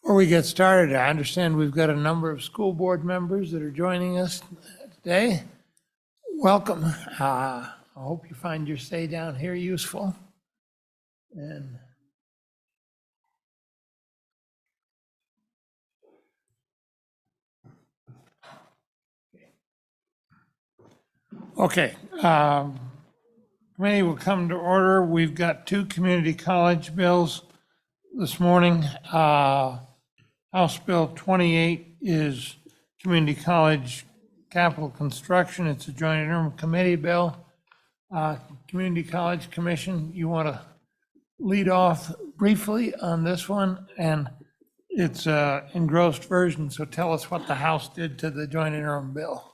Before we get started, I understand we've got a number of school board members that are joining us today. Welcome. I hope you find your stay down here useful. And okay, committee will come to order. We've got two community college bills this morning. House Bill 28 is community college capital construction. It's a joint interim committee bill. Community College Commission, you want to lead off briefly on this one? And it's engrossed version, so tell us what the House did to the joint interim bill.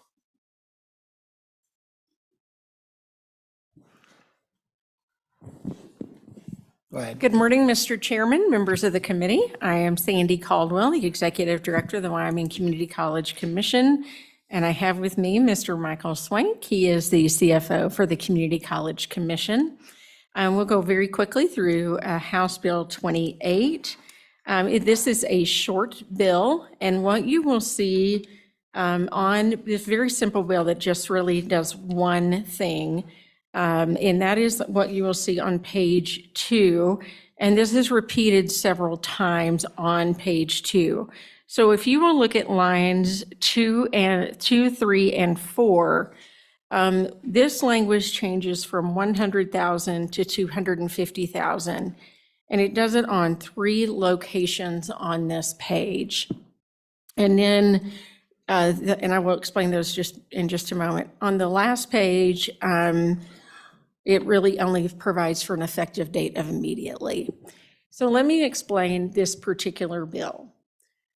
Go ahead. Good morning, Mr. Chairman, members of the committee. I am Sandy Caldwell, the Executive Director of the Wyoming Community College Commission, and I have with me Mr. Michael Swank. He is the CFO for the Community College Commission. We'll go very quickly through House Bill 28. This is a short bill, and what you will see on this very simple bill that just really does one thing, and that is what you will see on page 2. And this is repeated several times on page 2. So if you will look at lines 2, 3, and 4, this language changes from 100,000 to 250,000. And it does it on 3 locations on this page. And then, and I will explain those just in just a moment. On the last page, it really only provides for an effective date of immediately. So let me explain this particular bill.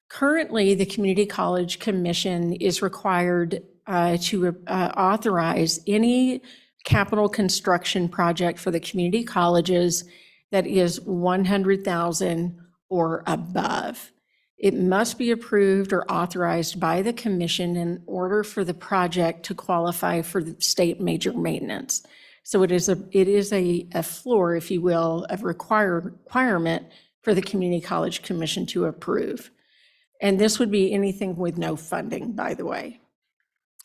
Currently, the Community College Commission is required to authorize any capital construction project for the community colleges that is 100,000 or above. It must be approved or authorized by the commission in order for the project to qualify for the state major maintenance. So it is a floor, if you will, of requirement for the Community College Commission to approve. And this would be anything with no funding, by the way.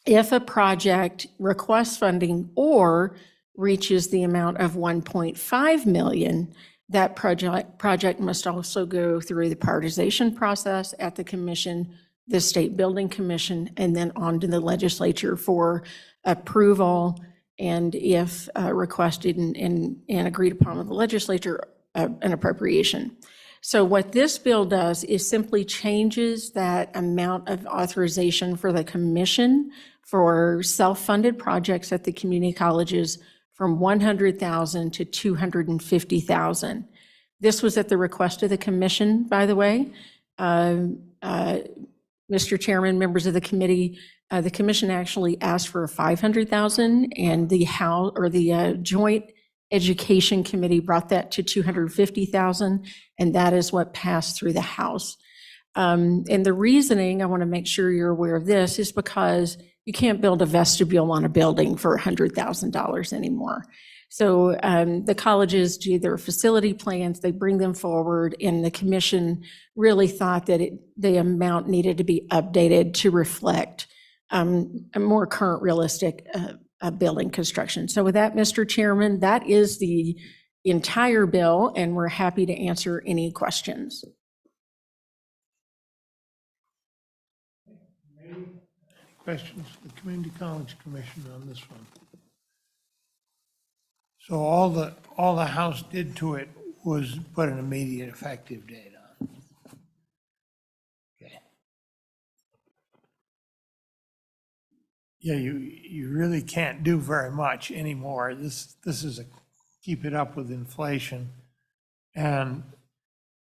If a project requests funding or reaches the amount of 1.5 million, that project must also go through the prioritization process at the commission, the State Building Commission, and then on to the legislature for approval, and if requested and agreed upon with the legislature, an appropriation. So what this bill does is simply changes that amount of authorization for the commission for self-funded projects at the community colleges from 100,000 to 250,000. This was at the request of the commission, by the way. Mr. Chairman, members of the committee, the commission actually asked for 500,000, and the Joint Education Committee brought that to 250,000, and that is what passed through the House. And the reasoning, I want to make sure you're aware of this, is because you can't build a vestibule on a building for $100,000 anymore. So the colleges do their facility plans, they bring them forward, and the commission really thought that the amount needed to be updated to reflect a more current, realistic building construction. So with that, Mr. Chairman, that is the entire bill, and we're happy to answer any questions. Any questions for the Community College Commission on this one? So all the House did to it was put an immediate effective date on. Okay. Yeah, you really can't do very much anymore. This is a keep it up with inflation, and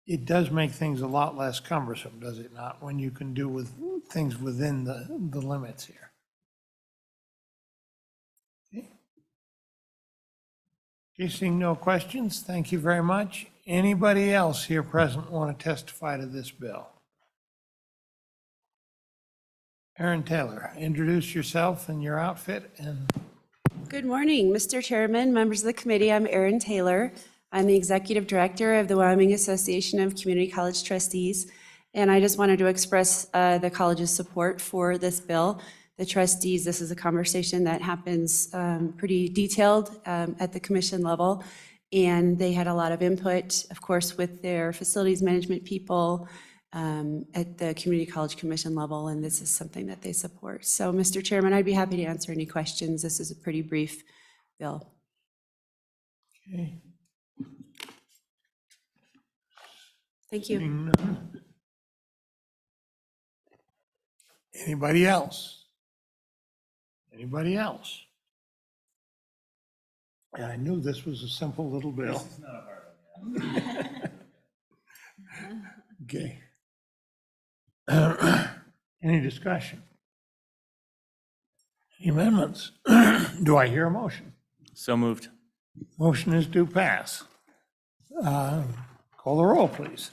it does make things a lot less cumbersome, does it not, when you can do with things within the limits here? Okay, seeing no questions, thank you very much. Anybody else here present want to testify to this bill? Aaron Taylor, introduce yourself and your outfit. And Good morning, Mr. Chairman, members of the committee. I'm Erin Taylor. I'm the Executive Director of the Wyoming Association of Community College Trustees, And I just wanted to express the college's support for this bill. The trustees, this is a conversation that happens pretty detailed at the commission level. And they had a lot of input, of course, with their facilities management people at the Community College Commission level, and this is something that they support. So, Mr. Chairman, I'd be happy to answer any questions. This is a pretty brief bill. Okay. Thank you. Seeing none. Anybody else? Anybody else? Yeah, I knew this was a simple little bill. This is not a hard one. Okay. Any discussion? Any amendments? Do I hear a motion? So moved. Motion is to pass. Call the roll, please.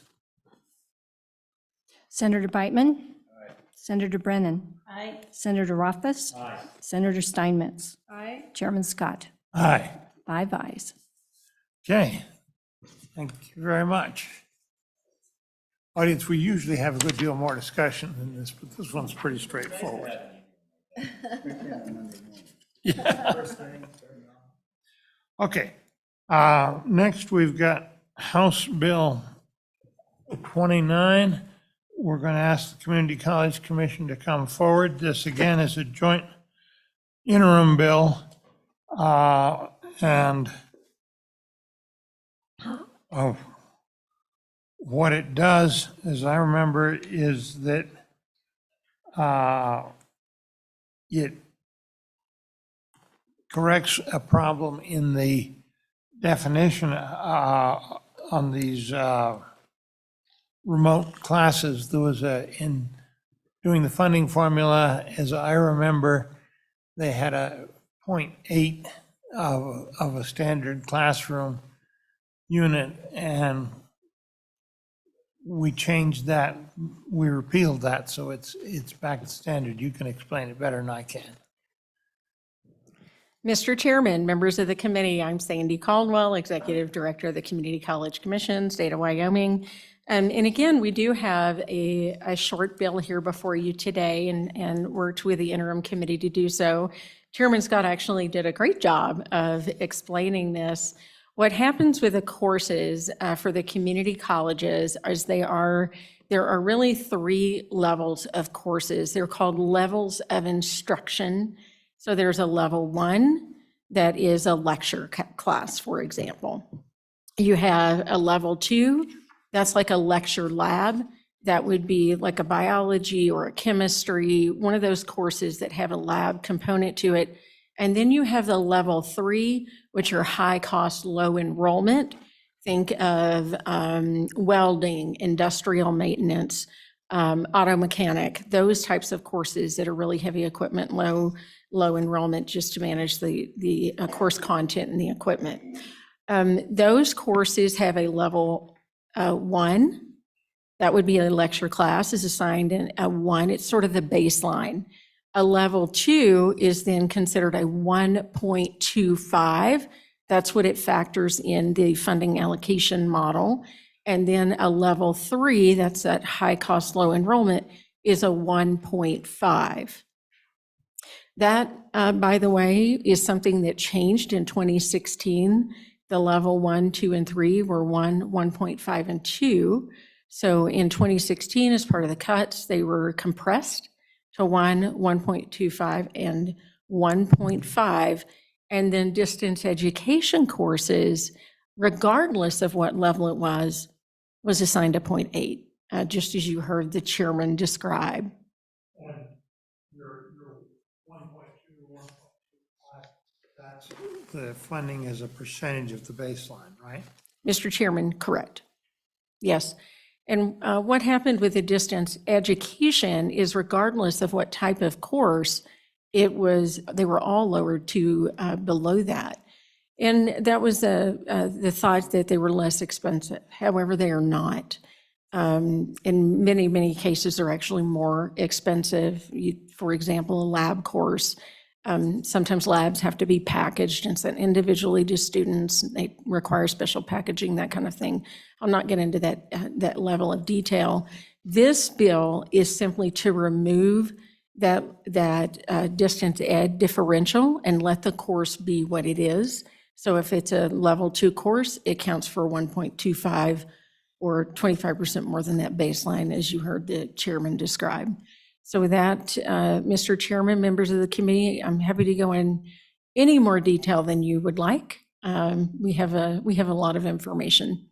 Senator Beitman? Aye. Senator Brennan? Aye. Senator Rothfuss? Aye. Senator Steinmetz? Aye. Chairman Scott? Aye. 5 ayes. Okay. Thank you very much. Audience, we usually have a good deal more discussion than this, but this one's pretty straightforward. Yeah. Okay. Next, we've got House Bill 29. We're going to ask the Community College Commission to come forward. This, again, is a joint interim bill. And what it does, as I remember, is that it corrects a problem in the definition on these remote classes. There was in doing the funding formula, as I remember, they had a 0.8 of a standard classroom unit, and we changed that, we repealed that, so it's back to standard. You can explain it better than I can. Mr. Chairman, members of the committee, I'm Sandy Caldwell, Executive Director of the Community College Commission, State of Wyoming. And again, we do have a short bill here before you today and worked with the interim committee to do so. Chairman Scott actually did a great job of explaining this. What happens with the courses for the community colleges is there are really 3 levels of courses. They're called levels of instruction. So there's a level 1 that is a lecture class, for example. You have a level 2, that's like a lecture lab. That would be like a biology or a chemistry, one of those courses that have a lab component to it. And then you have the level 3, which are high cost, low enrollment. Think of welding, industrial maintenance, auto mechanic, those types of courses that are really heavy equipment, low enrollment, just to manage the course content and the equipment. Those courses have a level 1. That would be a lecture class is assigned in a 1. It's sort of the baseline. A level 2 is then considered a 1.25. That's what it factors in the funding allocation model. And then a level 3, that's that high cost, low enrollment, is a 1.5. That, by the way, is something that changed in 2016. The level 1, 2, and 3 were 1, 1.5, and 2. So in 2016, as part of the cuts, they were compressed to 1, 1.25, and 1.5. And then distance education courses, regardless of what level it was assigned a 0.8, just as you heard the chairman describe. And your 1.2, 1.25, that's the funding as a percentage of the baseline, right? Mr. Chairman, correct. Yes. And what happened with the distance education is regardless of what type of course it was, they were all lowered to below that. And that was the thought that they were less expensive. However, they are not. In many, many cases, they're actually more expensive. For example, a lab course Sometimes labs have to be packaged and sent individually to students. They require special packaging, that kind of thing. I'll not get into that level of detail. This bill is simply to remove that distance ed differential and let the course be what it is. So if it's a level 2 course, it counts for 1.25 or 25% more than that baseline, as you heard the chairman describe. So with that, Mr. Chairman, members of the committee, I'm happy to go in any more detail than you would like. We have a lot of information.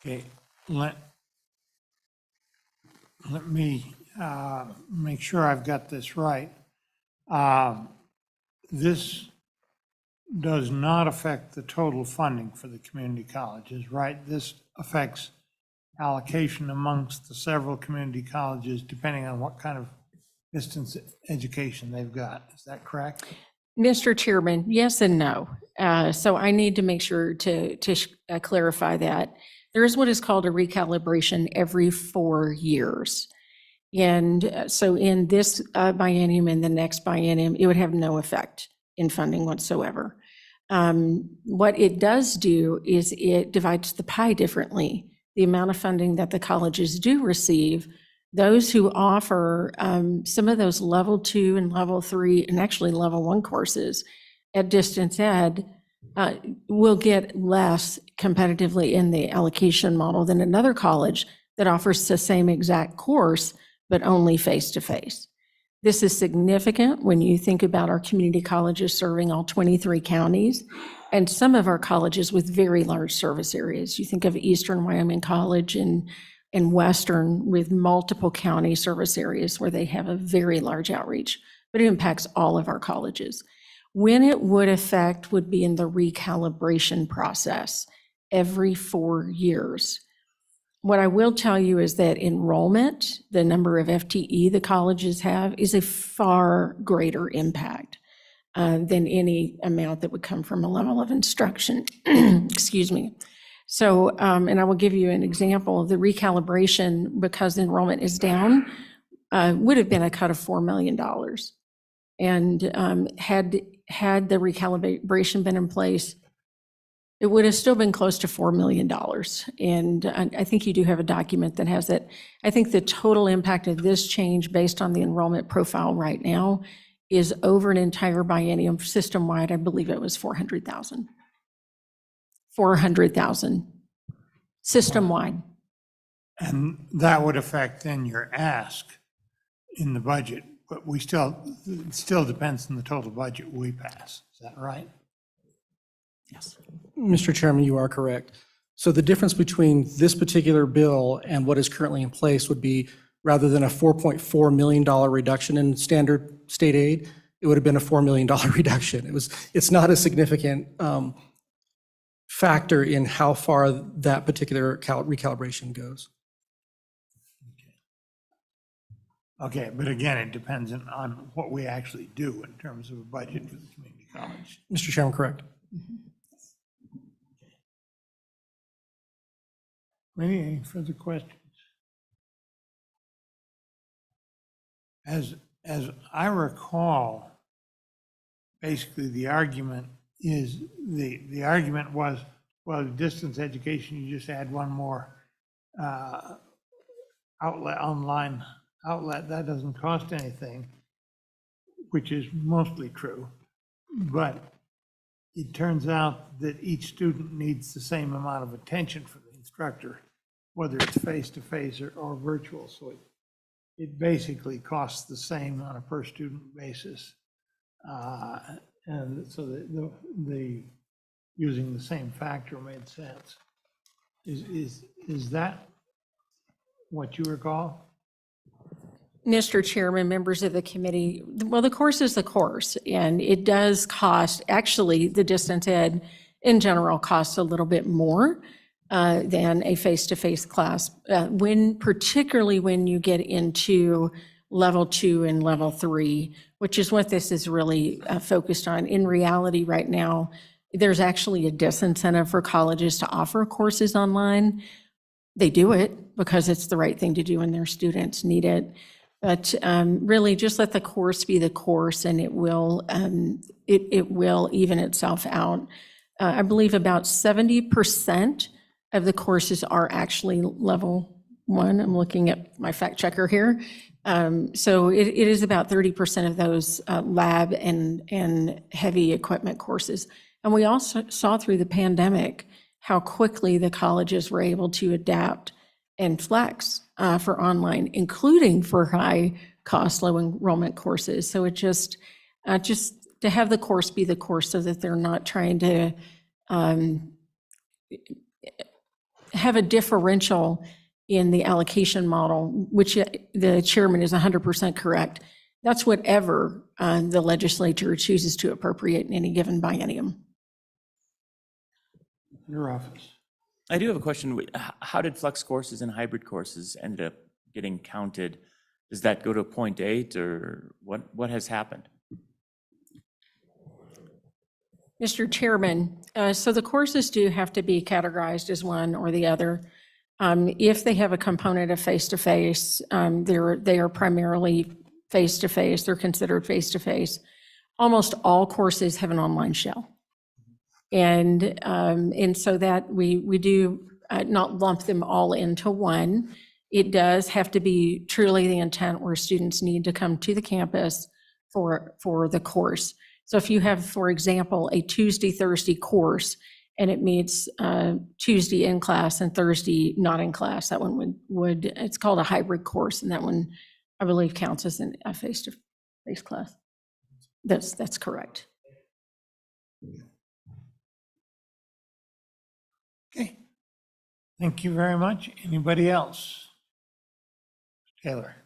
Okay, let me make sure I've got this right. This does not affect the total funding for the community colleges, right? This affects allocation amongst the several community colleges depending on what kind of distance education they've got. Is that correct? Mr. Chairman, yes and no. So I need to make sure to clarify that. There is what is called a recalibration every 4 years. And so in this biennium and the next biennium, it would have no effect in funding whatsoever. What it does do is it divides the pie differently. The amount of funding that the colleges do receive, those who offer some of those level 2 and level 3 and actually level 1 courses at distance ed will get less competitively in the allocation model than another college that offers the same exact course, but only face-to-face. This is significant when you think about our community colleges serving all 23 counties and some of our colleges with very large service areas. You think of Eastern Wyoming College and Western with multiple county service areas where they have a very large outreach, but it impacts all of our colleges. When it would affect would be in the recalibration process every 4 years. What I will tell you is that enrollment, the number of FTE the colleges have, is a far greater impact than any amount that would come from a level of instruction. Excuse me. So, and I will give you an example. The recalibration, because enrollment is down, would have been a cut of $4 million. And had the recalibration been in place, it would have still been close to $4 million. And I think you do have a document that has it. I think the total impact of this change based on the enrollment profile right now is over an entire biennium system-wide, I believe it was 400,000. 400,000 system-wide. And that would affect then your ask in the budget, but it still depends on the total budget we pass. Is that right? Yes. Mr. Chairman, you are correct. So the difference between this particular bill and what is currently in place would be, rather than a $4.4 million reduction in standard state aid, it would have been a $4 million reduction. It's not a significant factor in how far that particular recalibration goes. Okay, but again, it depends on what we actually do in terms of a budget for the community college. Mr. Chairman, correct. Any further questions? As I recall, basically the argument is, the argument was, well, distance education, you just add one more outlet, online outlet, that doesn't cost anything, which is mostly true. But it turns out that each student needs the same amount of attention from the instructor, whether it's face-to-face or virtual. So it basically costs the same on a per student basis. And so the using the same factor made sense. Is that what you recall? Mr. Chairman, members of the committee, well, the course is the course, and it does cost, actually, the distance ed in general costs a little bit more than a face-to-face class, particularly when you get into level 2 and level 3, which is what this is really focused on. In reality, right now, there's actually a disincentive for colleges to offer courses online. they do it because it's the right thing to do and their students need it. But really, just let the course be the course, and it will even itself out. I believe about 70% of the courses are actually level 1. I'm looking at my fact checker here. So it is about 30% of those lab and heavy equipment courses. And we also saw through the pandemic how quickly the colleges were able to adapt and flex for online, including for high cost, low enrollment courses. So it just to have the course be the course so that they're not trying to have a differential in the allocation model, which the chairman is 100% correct. That's whatever the legislature chooses to appropriate in any given biennium. Your office. I do have a question. How did flex courses and hybrid courses end up getting counted? Does that go to 0.8 or what has happened? Mr. Chairman, so the courses do have to be categorized as one or the other. If they have a component of face-to-face, they are primarily face-to-face, they're considered face-to-face. Almost all courses have an online shell. And so that we do not lump them all into one. It does have to be truly the intent where students need to come to the campus for the course. So if you have, for example, a Tuesday, Thursday course, and it meets Tuesday in class and Thursday not in class, that one would it's called a hybrid course, and that one, I believe, counts as a face-to-face class. That's correct. Okay. Thank you very much. Anybody else? Taylor.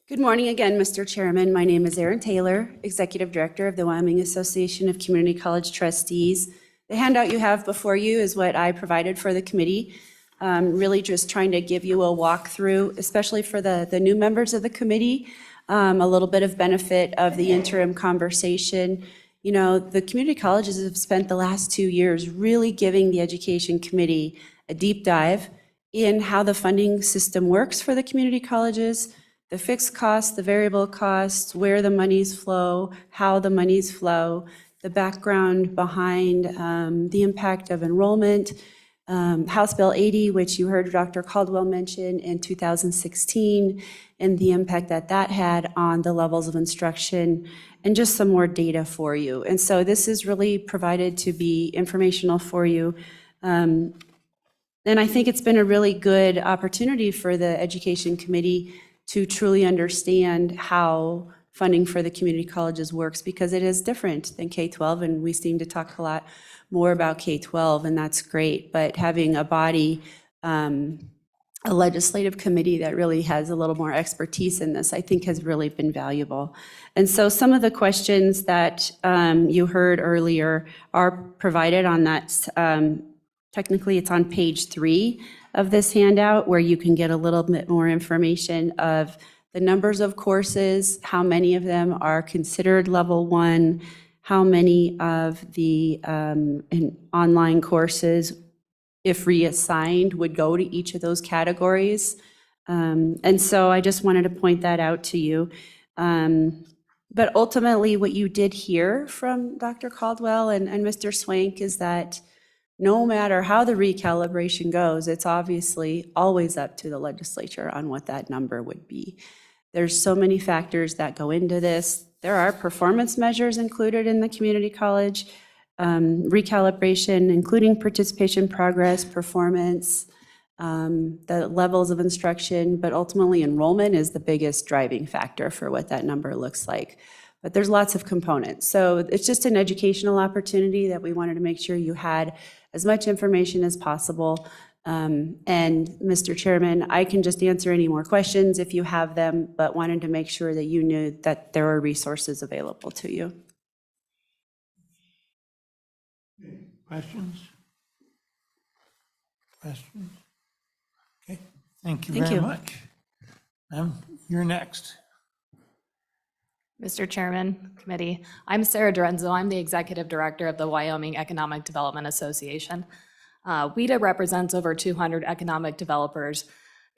Good morning again, Mr. Chairman. My name is Erin Taylor, Executive Director of the Wyoming Association of Community College Trustees. The handout you have before you is what I provided for the committee. Really just trying to give you a walkthrough, especially for the new members of the committee, a little bit of benefit of the interim conversation. You know, the community colleges have spent the last 2 years really giving the Education Committee a deep dive in how the funding system works for the community colleges, the fixed costs, the variable costs, where the monies flow, how the monies flow, the background behind the impact of enrollment, House Bill 80, which you heard Dr. Caldwell mention in 2016, and the impact that had on the levels of instruction, and just some more data for you. And so this is really provided to be informational for you. And I think it's been a really good opportunity for the Education Committee to truly understand how funding for the community colleges works, because it is different than K-12, and we seem to talk a lot more about K-12, and that's great. But having a body, a legislative committee that really has a little more expertise in this, I think has really been valuable. And so some of the questions that you heard earlier are provided on that. Technically, it's on page 3 of this handout, where you can get a little bit more information of the numbers of courses, how many of them are considered level 1, how many of the online courses, if reassigned, would go to each of those categories. And so I just wanted to point that out to you. But ultimately, what you did hear from Dr. Caldwell and Mr. Swank is that no matter how the recalibration goes, it's obviously always up to the legislature on what that number would be. There's so many factors that go into this. There are performance measures included in the community college recalibration, including participation progress, performance, the levels of instruction, but ultimately enrollment is the biggest driving factor for what that number looks like. But there's lots of components. So it's just an educational opportunity that we wanted to make sure you had as much information as possible. And Mr. Chairman, I can just answer any more questions if you have them, but wanted to make sure that you knew that there are resources available to you. Questions? Questions? Okay, thank you Thank very you. much. You're next. Mr. Chairman, committee, I'm Sarah Dorenzo. I'm the Executive Director of the Wyoming Economic Development Association. WEDA represents over 200 economic developers,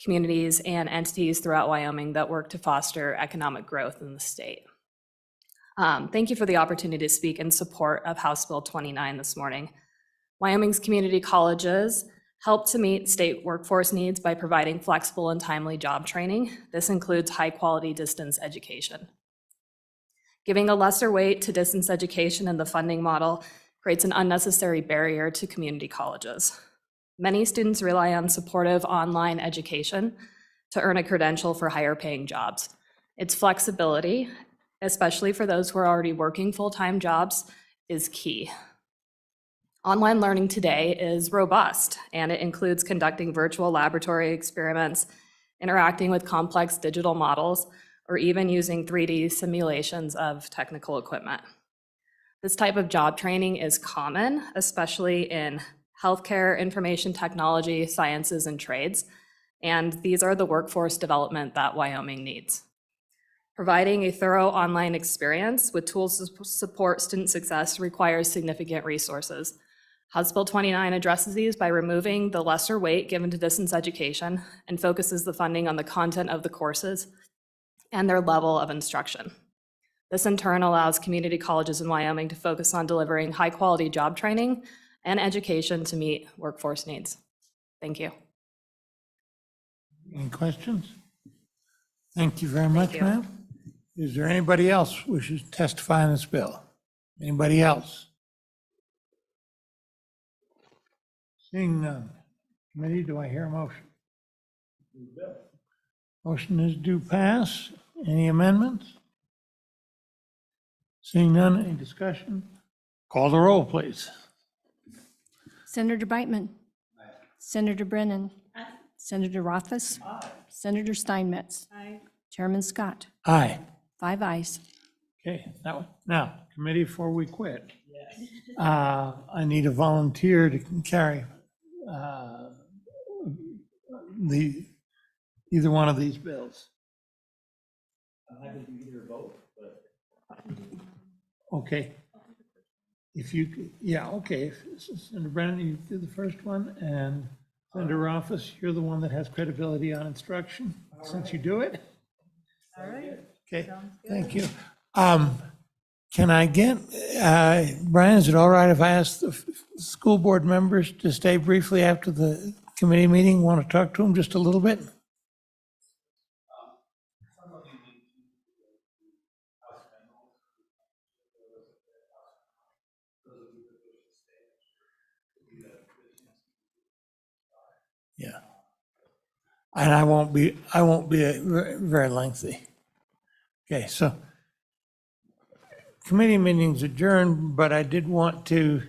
communities, and entities throughout Wyoming that work to foster economic growth in the state. Thank you for the opportunity to speak in support of House Bill 29 this morning. Wyoming's community colleges help to meet state workforce needs by providing flexible and timely job training. This includes high-quality distance education. Giving a lesser weight to distance education in the funding model creates an unnecessary barrier to community colleges. Many students rely on supportive online education to earn a credential for higher-paying jobs. Its flexibility, especially for those who are already working full-time jobs, is key. Online learning today is robust, and it includes conducting virtual laboratory experiments, interacting with complex digital models, or even using 3D simulations of technical equipment. This type of job training is common, especially in healthcare, information technology, sciences, and trades, and these are the workforce development that Wyoming needs. Providing a thorough online experience with tools to support student success requires significant resources. House Bill 29 addresses these by removing the lesser weight given to distance education and focuses the funding on the content of the courses and their level of instruction. This in turn allows community colleges in Wyoming to focus on delivering high-quality job training and education to meet workforce needs. Thank you. Any questions? Thank you very much, you. ma'am. Is there anybody else who wishes to testify on this bill? Anybody else? Seeing none. Committee, do I hear a motion? Motion is due pass. Any amendments? Seeing none, any discussion? Call the roll, please. Senator Brightman. Senator Brennan. Senator Rothfuss. Senator Steinmetz. Chairman Scott. Aye. 5 ayes. Okay, that one. Now, committee, before we quit, I need a volunteer to carry either one of these bills. Okay. If you, yeah, okay. Senator Brennan, you do the first one, and Senator Rothfuss, you're the one that has credibility on instruction, since you do it. All right. Okay, thank you. Can I get, Brian, is it all right if I ask the school board members to stay briefly after the committee meeting? Want to talk to them just a little bit? Yeah. And I won't be very lengthy. Okay, so committee meeting's adjourned, but I did want to